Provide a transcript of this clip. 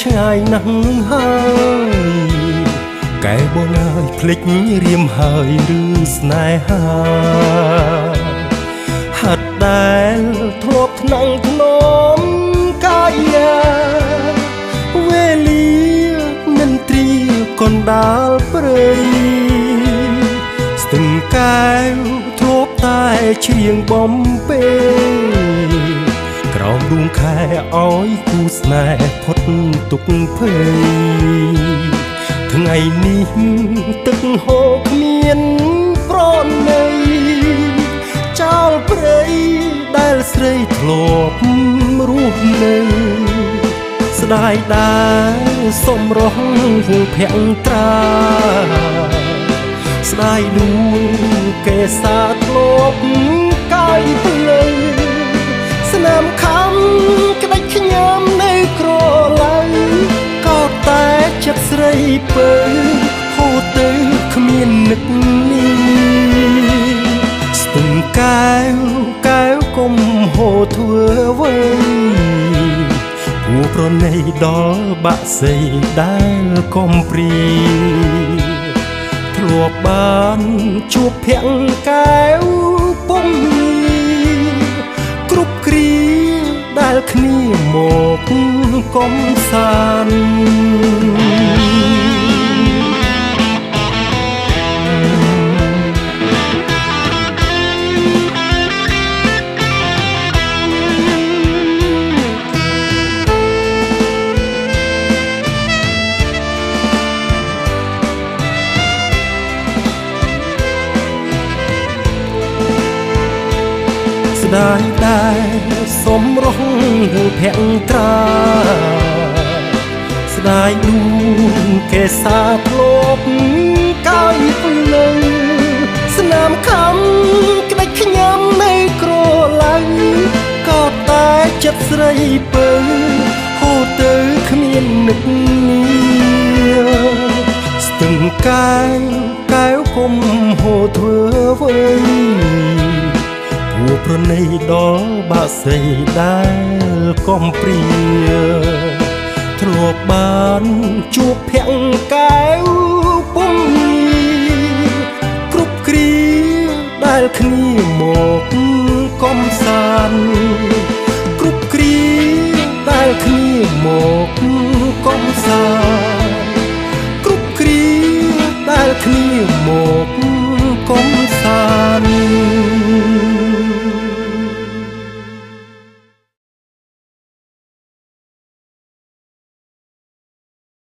ឆ្ងាយណាស់ហើយកែបងអើយភ្លេចរៀមហើយឬស្នេហាហាត់ដែលធ្លាប់ថ្នាំងធ្នមកាយាវេលាមិនត្រៀកណ្ដាលព្រៃស្ទឹងកែវធ្លាប់តែច្រៀងបំពេក្រោមដួងខែឲ្យគូស្នេហ៍ផុតទុក្ខភ័យថ្ងៃនេះទឹកហូរគ្មានប្រណីចោលព្រៃដែលស្រីធ្លាប់រស់នៅស្ដាយដែរសំរងវងភក្ត្រាស្ដាយដួងកេសាធ្លាប់កាយភ្លើស្នាមខំក្តាច់ខ្ញុំនៅក្រឡៅក៏តែចិត្តស្រីពើហូរទៅគ្មាននឹកនេះស្ទឹងកែវកែវកុំហូរធ្វើអ្វីគួរប្រណីដល់បាក់សីដែលកំព្រីធ្លាប់បានជួបភក្ត្រកែវពុំគ្រប់គ្រាដែលគ្នាមកកំសាន្តស្ដាយដែរសំរងភក្ត្រាស្ដាយដួងកេសាធ្លាប់កាយភ្លើស្នាមខំក្តាច់ខ្ញុំនៅក្រឡៅក៏តែចិត្តស្រីពើហូរទៅគ្មាននឹកនេះស្ទឹងកែវកែវគុំហូរធ្វើអ្វីគួរប្រណីដល់បាក់សីដែលកំព្រាធ្លាប់បានជួបភក្ត្រកែវពុំគ្រប់គ្រាដែលគ្នាមកកំសាន្តគ្រប់គ្រាដែលគ្នាមក